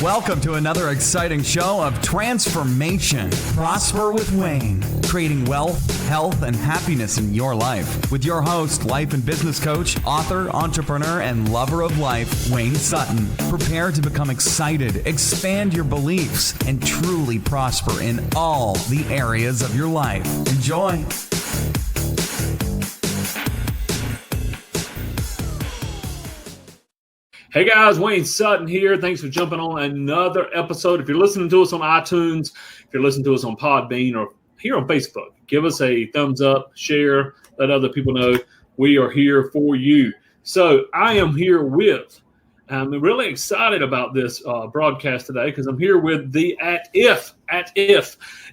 Welcome to another exciting show of transformation. Prosper with Wayne, creating wealth, health, and happiness in your life. With your host, life and business coach, author, entrepreneur, and lover of life, Wayne Sutton. Prepare to become excited, expand your beliefs, and truly prosper in all the areas of your life. Enjoy. Hey guys, Wayne Sutton here. Thanks for jumping on another episode. If you're listening to us on iTunes, if you're listening to us on Podbean or here on Facebook, give us a thumbs up, share, let other people know we are here for you. So I am here I'm really excited about this broadcast today because I'm here with the at if,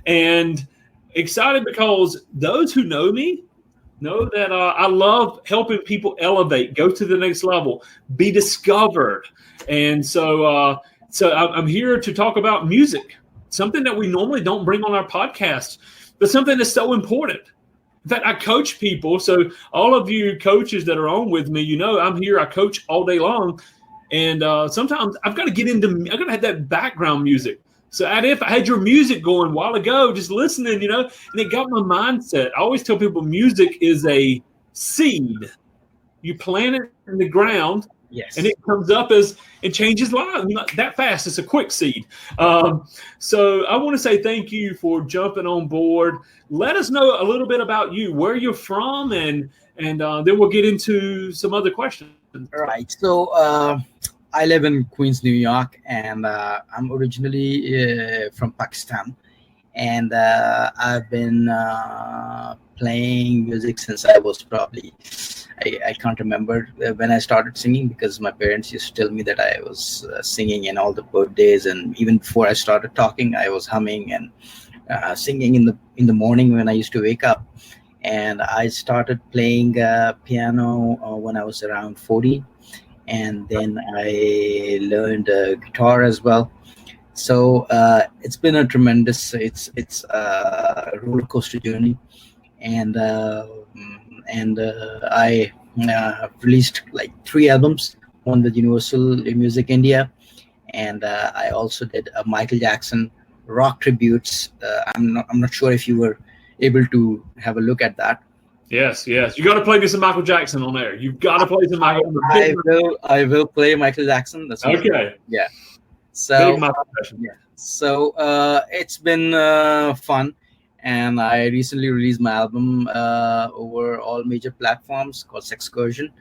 and excited because those who know me know that I love helping people elevate, go to the next level, be discovered. And so I'm here to talk about music, something that we normally don't bring on our podcast, but something that's so important. In fact, I coach people. So all of you coaches that are on with me, you know I'm here. I coach all day long. And sometimes I've got to have that background music. So if I had your music going a while ago, just listening, and it got my mindset. I always tell people music is a seed. You plant it in the ground, yes, and it comes up it changes lives. Not that fast. It's a quick seed. So I want to say thank you for jumping on board. Let us know a little bit about you, where you're from, and then we'll get into some other questions. All right. So I live in Queens, New York, and I'm originally from Pakistan. And I've been playing music since I was probably, I can't remember when I started singing, because my parents used to tell me that I was singing in all the birthdays. And even before I started talking, I was humming and singing in the morning when I used to wake up. And I started playing piano when I was around 40. And then I learned guitar as well. So it's been a tremendous, it's a roller coaster journey. And I released like 3 albums, one with Universal Music India. And I also did a Michael Jackson rock tributes. I'm not sure if you were able to have a look at that. Yes. You got to play me some Michael Jackson on there. You've got to play some Michael. I will play Michael Jackson. That's okay. Yeah. So yeah. It's been fun, and I recently released my album over all major platforms called Sexcursion,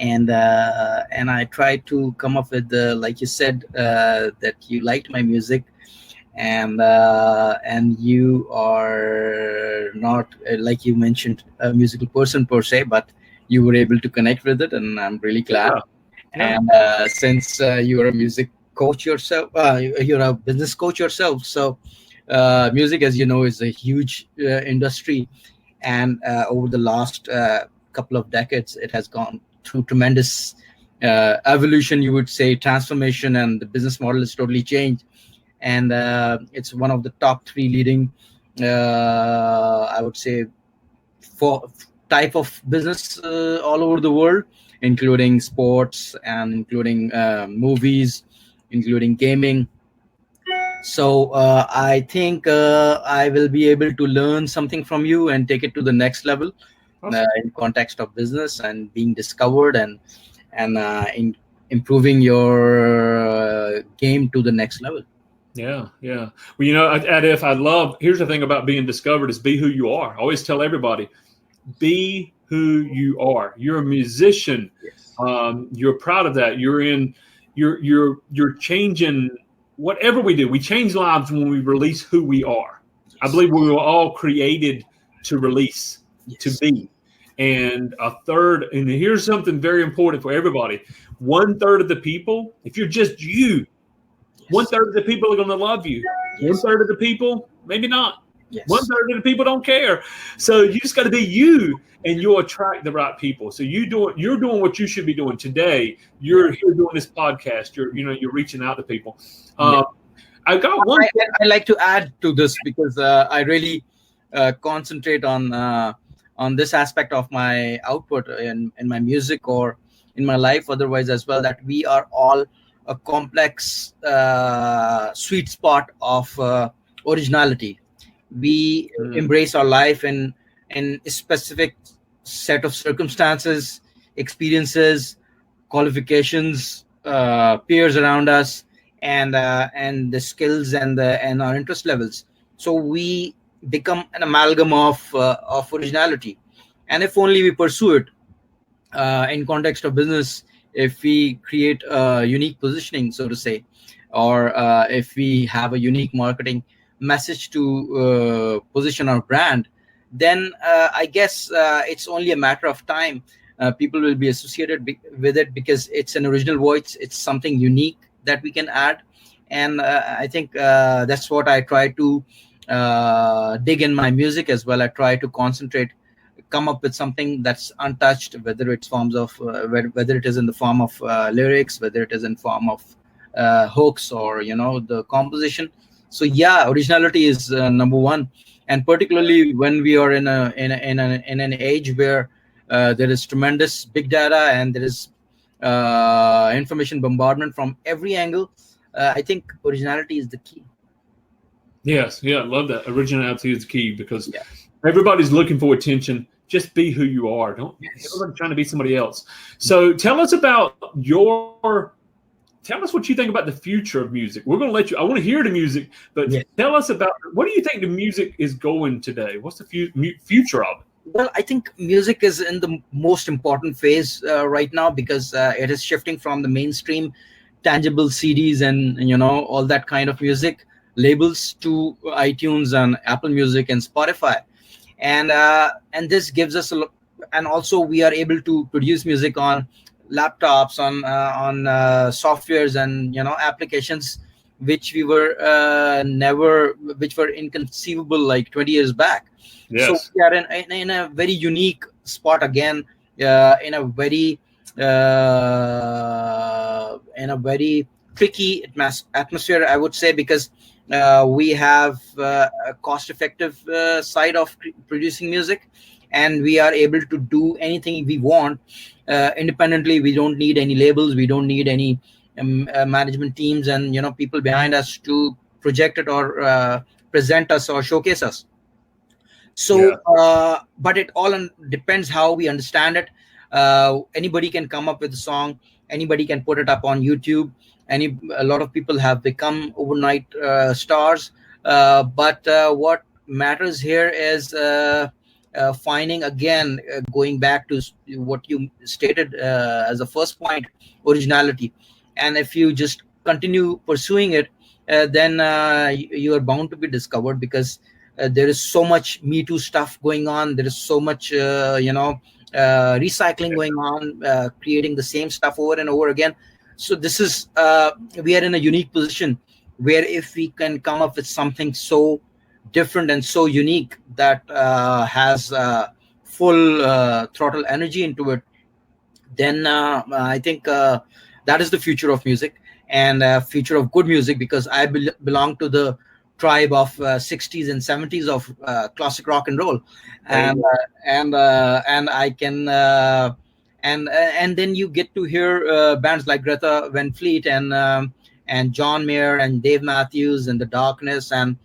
and I tried to come up with like you said that you liked my music. And you are not, like you mentioned, a musical person per se, but you were able to connect with it, and I'm really glad. Yeah. And since you're a music coach yourself, you're a business coach yourself, so music, as you know, is a huge industry, and over the last couple of decades, it has gone through tremendous evolution, you would say, transformation, and the business model is totally changed. And it's one of the top 3 leading, I would say, for type of business all over the world, including sports and including movies, including gaming. So I think I will be able to learn something from you and take it to the next level. Awesome. In context of business and being discovered and in improving your game to the next level. Yeah. Well, here's the thing about being discovered is be who you are. I always tell everybody, be who you are. You're a musician. Yes. You're proud of that. You're changing whatever we do. We change lives when we release who we are. Yes. I believe we were all created to release, yes, to be. And and here's something very important for everybody. 1/3 of the people, if you're just you, yes, 1/3 of the people are going to love you. Yes. 1/3 of the people, maybe not. Yes. 1/3 of the people don't care. So you just got to be you, and you'll attract the right people. So you're doing what you should be doing today. You're here doing this podcast. You're reaching out to people. I got one. I like to add to this because I really concentrate on this aspect of my output in my music or in my life otherwise as well, that we are all a complex sweet spot of originality. We embrace our life in a specific set of circumstances, experiences, qualifications, peers around us, and the skills and our interest levels. So we become an amalgam of originality, and if only we pursue it in context of business, if we create a unique positioning, so to say, or if we have a unique marketing message to position our brand, then I guess it's only a matter of time. People will be associated with it because it's an original voice. It's something unique that we can add. And I think that's what I try to dig in my music as well. I try to concentrate, come up with something that's untouched, whether it's forms of whether it is in the form of lyrics, whether it is in form of hooks, or the composition. So yeah, originality is number one, and particularly when we are in an age where there is tremendous big data and there is information bombardment from every angle. I think originality is the key. Yes, yeah, I love that. Originality is key because everybody's looking for attention. Just be who you are. Don't everybody trying to be somebody else. So tell us what you think about the future of music. We're going to let you. I want to hear the music, but tell us about what do you think the music is going today? What's the future of it? Well, I think music is in the most important phase right now because it is shifting from the mainstream tangible CDs and all that kind of music labels to iTunes and Apple Music and Spotify, and this gives us and also we are able to produce music on laptops, on softwares and applications which we were which were inconceivable like 20 years back. Yes. So we are in a very unique spot again, in a very tricky atmosphere, I would say, because we have a cost-effective side of producing music, and we are able to do anything we want independently. We don't need any labels. We don't need any management teams and people behind us to project it or present us or showcase us. So, but it all depends how we understand it. Anybody can come up with a song. Anybody can put it up on YouTube. A lot of people have become overnight stars. But what matters here is finding, again, going back to what you stated as a first point, originality. And if you just continue pursuing it, then you are bound to be discovered, because there is so much Me Too stuff going on. There is so much, recycling going on, creating the same stuff over and over again. So this is, we are in a unique position where if we can come up with something so different and so unique that has full throttle energy into it, then I think that is the future of music and future of good music, because I belong to the tribe of 60s and 70s of classic rock and roll, and I can and then you get to hear bands like Greta Van Fleet and John Mayer and Dave Matthews and The Darkness and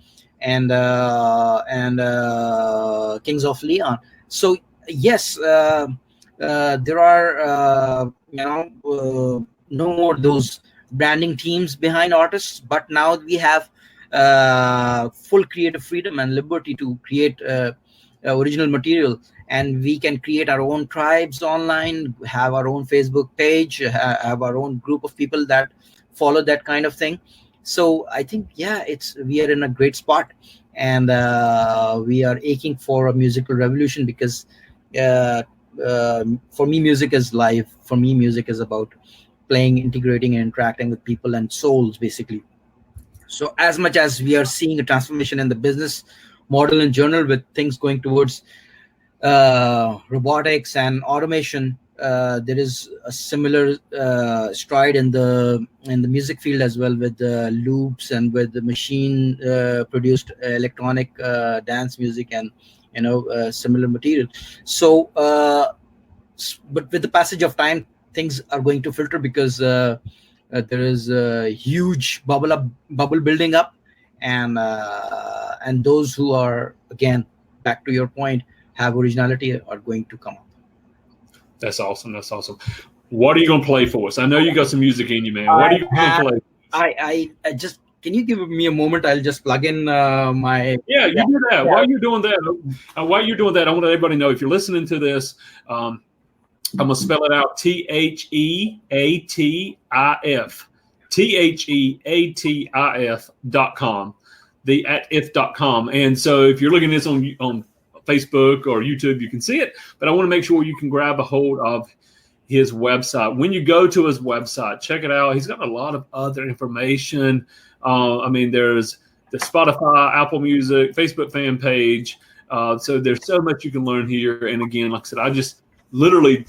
Kings of Leon. So yes, there are no more those branding teams behind artists, but now we have full creative freedom and liberty to create original material, and we can create our own tribes online, have our own Facebook page, have our own group of people that follow that kind of thing. So I think we are in a great spot, and we are aching for a musical revolution, because for me music is life. For me music is about playing, integrating, and interacting with people and souls, basically. So as much as we are seeing a transformation in the business model in general, with things going towards robotics and automation, there is a similar stride in the music field as well, with the loops and with the machine produced electronic dance music and similar material. So but with the passage of time, things are going to filter, because there is a huge bubble building up, and those who are, again, back to your point, have originality are going to come up. That's awesome. That's awesome. What are you going to play for us? I know you got some music in you, man. What are you going to play? I just, can you give me a moment? I'll just plug in my. Yeah, you do that. While you're doing that, I want everybody to know, if you're listening to this, I'm going to spell it out: TheatifTheatif.com, theatif.com. And so if you're looking at this on Facebook or YouTube, you can see it. But I want to make sure you can grab a hold of his website. When you go to his website, check it out. He's got a lot of other information. There's the Spotify, Apple Music, Facebook fan page. So there's so much you can learn here. And again, like I said, I just literally,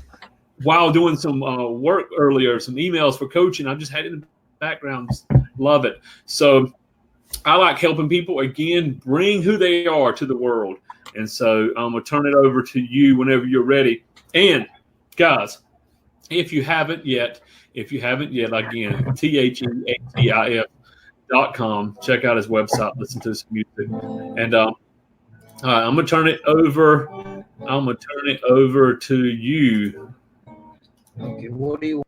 while doing some work earlier, some emails for coaching, I just had it in the background. Just love it. So I like helping people, again, bring who they are to the world. And so I'm going to turn it over to you whenever you're ready. And guys, if you haven't yet, again, TheatifTheatif.com. Check out his website, listen to his music. And all right, I'm going to turn it over to you. Okay, what do you want?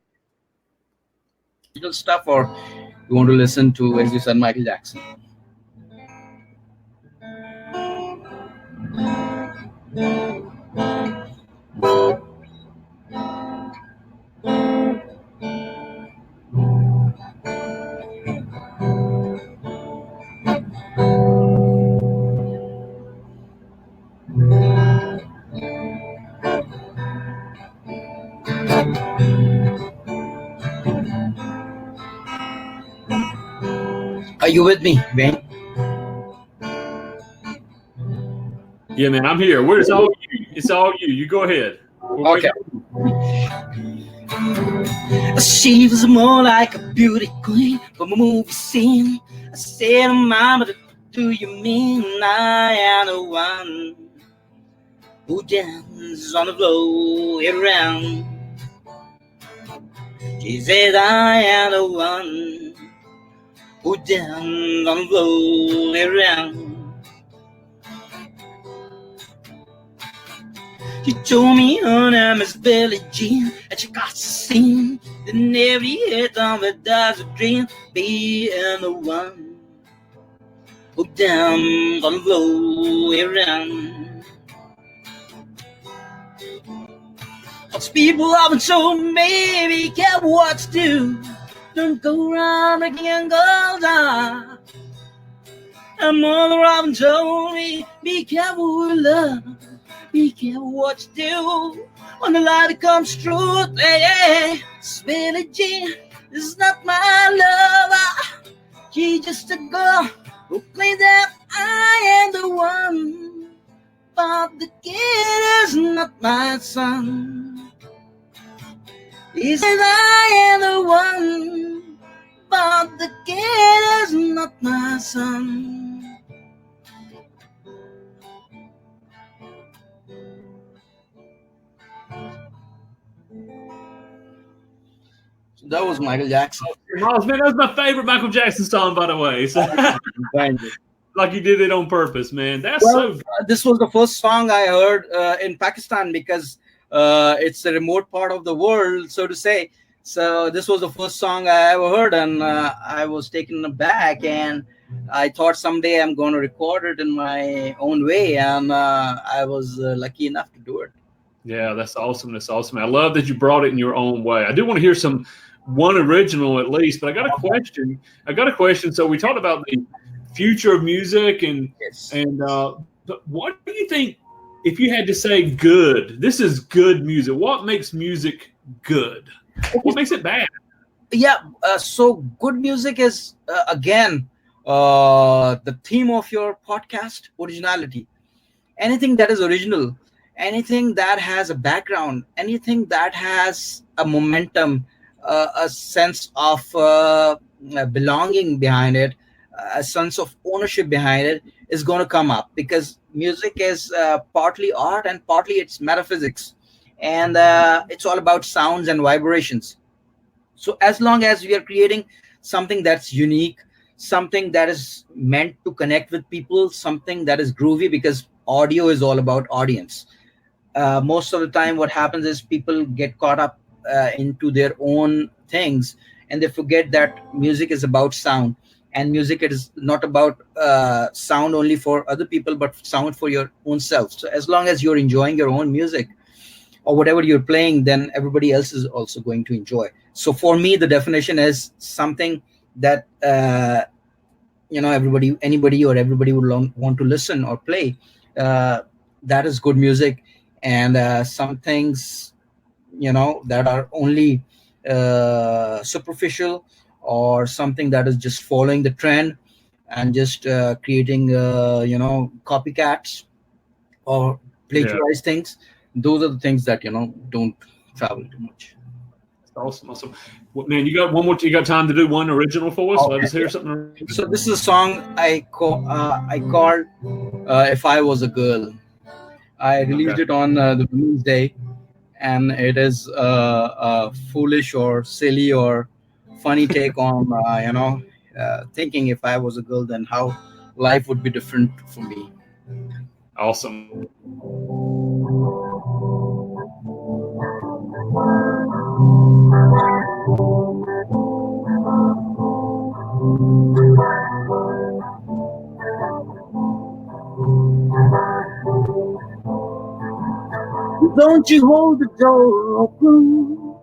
Digital stuff, or you want to listen to, as you said, Michael Jackson? Are you with me, Wayne? Yeah, man, I'm here. It's all you. It's all you. You go ahead. Okay. She was more like a beauty queen from a movie scene. I said, Mama, do you mean I am the one who dances on the floor around? She said, I am the one who dances on the floor around. She told me her name is Billie Jean, and she got to sing. Then every head on it does a dream, being the one who down on the floor around. Lots of people often told me, be careful what you do. Don't go around breaking and go down. And mother often told me, be careful with love. Be careful what you do when the light comes through. Hey, Billie Jean is not my lover. She's just a girl who claims that I am the one. But the kid is not my son. He says I am the one, but the kid is not my son. That was Michael Jackson. Miles, man, that was my favorite Michael Jackson song, by the way. So, like you did it on purpose, man. That's so good. This was the first song I heard in Pakistan, because it's a remote part of the world, so to say. So this was the first song I ever heard, and I was taken aback, and I thought someday I'm going to record it in my own way, and I was lucky enough to do it. Yeah, that's awesome. That's awesome. I love that you brought it in your own way. I do want to hear one original at least, but I got a question. So we talked about the future of music, and but what do you think, if you had to say good, this is good music, what makes music good? What makes it bad? Yeah, so good music is, again, the theme of your podcast, originality. Anything that is original, anything that has a background, anything that has a momentum, a sense of belonging behind it, a sense of ownership behind it, is going to come up, because music is partly art and partly it's metaphysics, and it's all about sounds and vibrations. So as long as we are creating something that's unique, something that is meant to connect with people, something that is groovy, because audio is all about audience. Most of the time what happens is people get caught up into their own things, and they forget that music is about sound, and music is not about sound only for other people, but sound for your own self. So as long as you're enjoying your own music or whatever you're playing, then everybody else is also going to enjoy. So for me, the definition is something that everybody, anybody or everybody would want to listen or play. uh, that is good music. And some things that are only superficial, or something that is just following the trend and just creating copycats or Yeah. plagiarize things, those are the things that don't travel too much. Awesome. Awesome. Well, man, you got one more. You got time to do one original for us? Let Okay, us hear yeah. something. So this is a song I called "If I Was a Girl." I released Okay. it on the Women's Day, and it is a foolish or silly or funny take on thinking if I was a girl, then how life would be different for me. Awesome. Don't you hold the door open?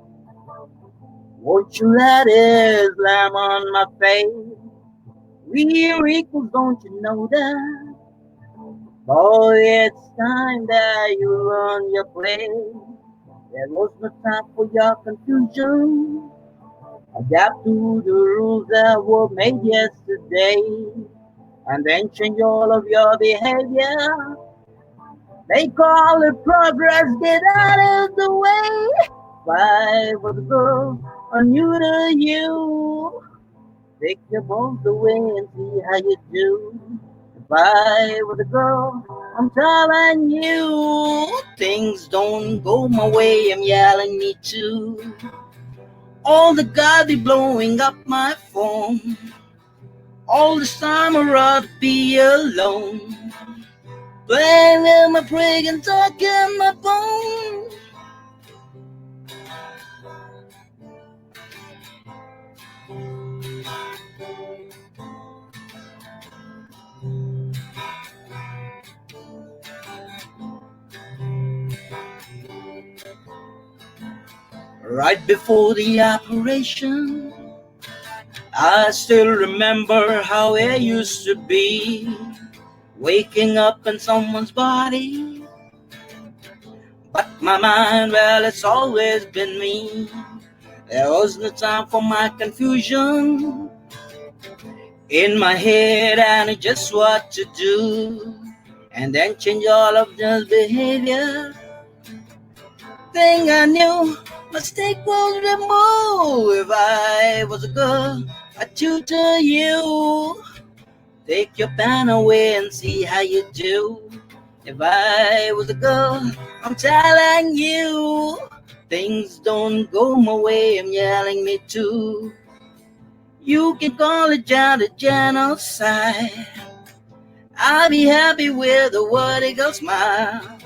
Won't you let it slam on my face? We're equals, don't you know that? Boy, it's time that you learn your place. There was no time for your confusion. Adapt to the rules that were made yesterday, and then change all of your behavior. They call it progress, get out of the way. Five was a girl, are new to you. Take your bones away and see how you do. If I was a girl, I'm telling you, things don't go my way, I'm yelling me too. All the God be blowing up my phone. All this time I'd rather be alone. Playing with my prig and talking my phone. Right before the operation, I still remember how it used to be. Waking up in someone's body, but my mind, well, it's always been me. There was no time for my confusion. In my head, I knew just what to do, and then change all of this behavior. Thing I knew, mistake was removed. If I was a girl, I'd tutor you. Take your pen away and see how you do. If I was a girl, I'm telling you, things don't go my way, I'm yelling me too. You can call it just a genocide. I'll be happy with a vertical smile,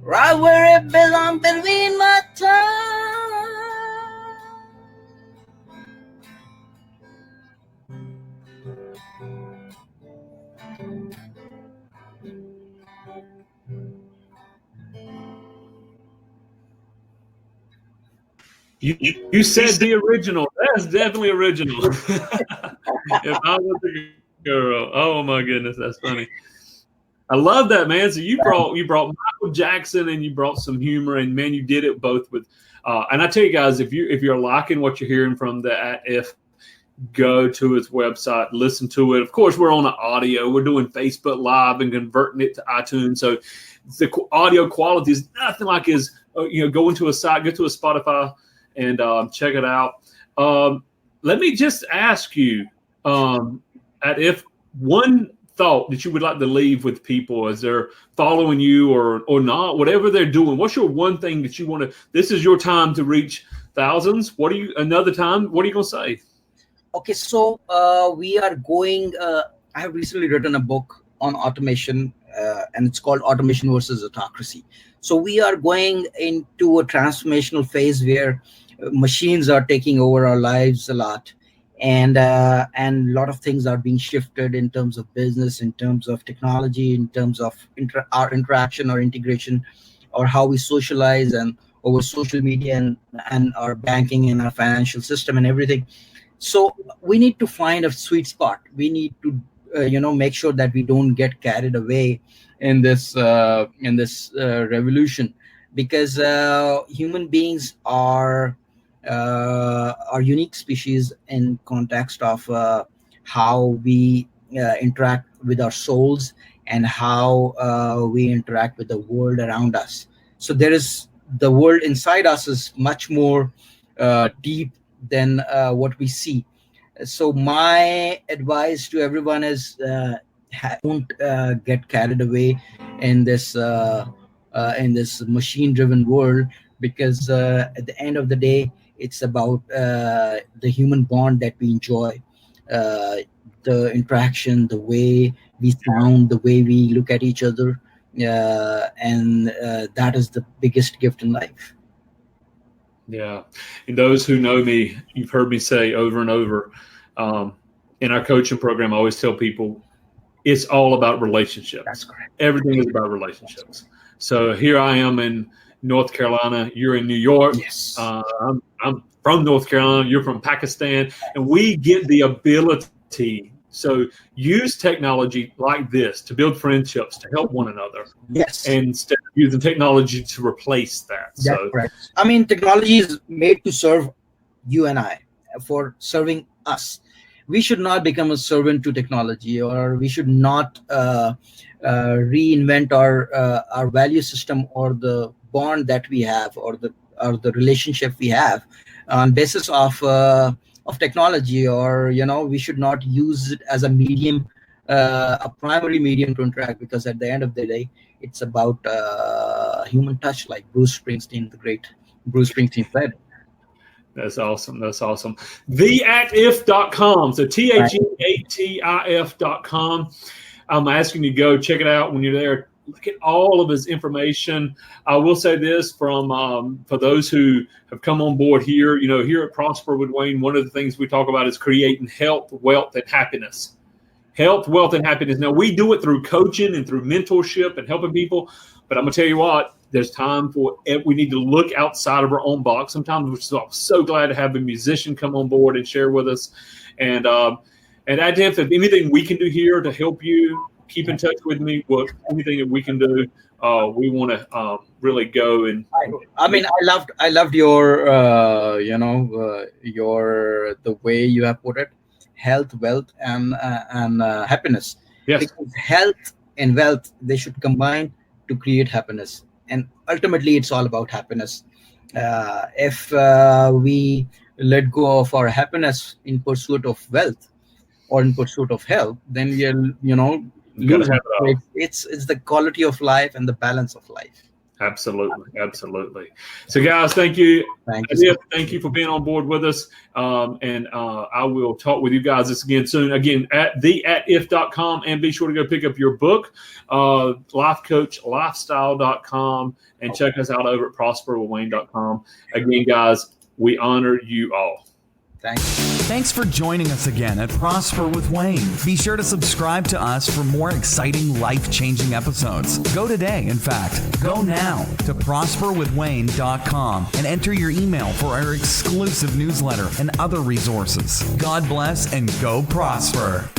right where it belongs between my tongue. You said the original. That's definitely original. If I was a girl, oh my goodness, that's funny. I love that, man. So you brought Michael Jackson and you brought some humor, and man, you did it both with. And I tell you guys, if you're liking what you're hearing from the If, go to his website, listen to it. Of course, we're on the audio. We're doing Facebook Live and converting it to iTunes. So the audio quality is nothing like his. Go into a site, go to a Spotify, and check it out. Let me just ask you, at if one thought that you would like to leave with people as they're following you or not, whatever they're doing? What's your one thing that you want to, this is your time to reach thousands? Another time, what are you going to say? Okay, so we are going, I have recently written a book on automation, and it's called Automation versus Autocracy. So we are going into a transformational phase where machines are taking over our lives a lot, and a lot of things are being shifted in terms of business, in terms of technology, in terms of our interaction or integration, or how we socialize and over social media and our banking and our financial system and everything. So we need to find a sweet spot. We need to make sure that we don't get carried away in this revolution, because human beings are unique species in context of how we interact with our souls and how we interact with the world around us. So the world inside us is much more deep than what we see. So my advice to everyone is don't get carried away in this machine-driven world, because at the end of the day, it's about the human bond that we enjoy, the interaction, the way we sound, the way we look at each other, and that is the biggest gift in life. Yeah. And those who know me, you've heard me say over and over, in our coaching program, I always tell people it's all about relationships. That's correct. Everything is about relationships. So here I am in North Carolina. You're in New York. Yes. I'm from North Carolina. You're from Pakistan. And we get the ability. So use technology like this to build friendships, to help one another. Yes. And instead of using technology to replace that. That's correct. I mean, technology is made to serve you and I, for serving us. We should not become a servant to technology, or we should not reinvent our value system or the bond that we have, or the relationship we have on basis of technology, or we should not use it as a medium, a primary medium to interact, because at the end of the day, it's about human touch, like the great Bruce Springsteen said. That's awesome. That's awesome. TheAtIf.com. So TheATIF.com. I'm asking you to go check it out when you're there. Look at all of his information. I will say this for those who have come on board here, here at Prosper with Wayne, one of the things we talk about is creating health, wealth, and happiness. Health, wealth, and happiness. Now, we do it through coaching and through mentorship and helping people. But I'm going to tell you what, there's time for it. We need to look outside of our own box. Sometimes we're so glad to have a musician come on board and share with us. And if anything we can do here to help you, keep in touch with me. Anything that we can do, we want to really go and. I loved your the way you have put it, health, wealth, and happiness. Yes. Because health and wealth, they should combine to create happiness, and ultimately, it's all about happiness. If we let go of our happiness in pursuit of wealth or in pursuit of health, then we are, lose it. It's the quality of life and the balance of life. Absolutely. So, guys, thank you. Thank you for being on board with us. And I will talk with you guys this again soon. Again, at TheAtIf.com, and be sure to go pick up your book, LifeCoachLifestyle.com, and check us out over at ProsperWithWayne.com. Again, guys, we honor you all. Thanks for joining us again at Prosper with Wayne. Be sure to subscribe to us for more exciting, life-changing episodes. Go today, in fact. Go now to prosperwithwayne.com and enter your email for our exclusive newsletter and other resources. God bless and go prosper.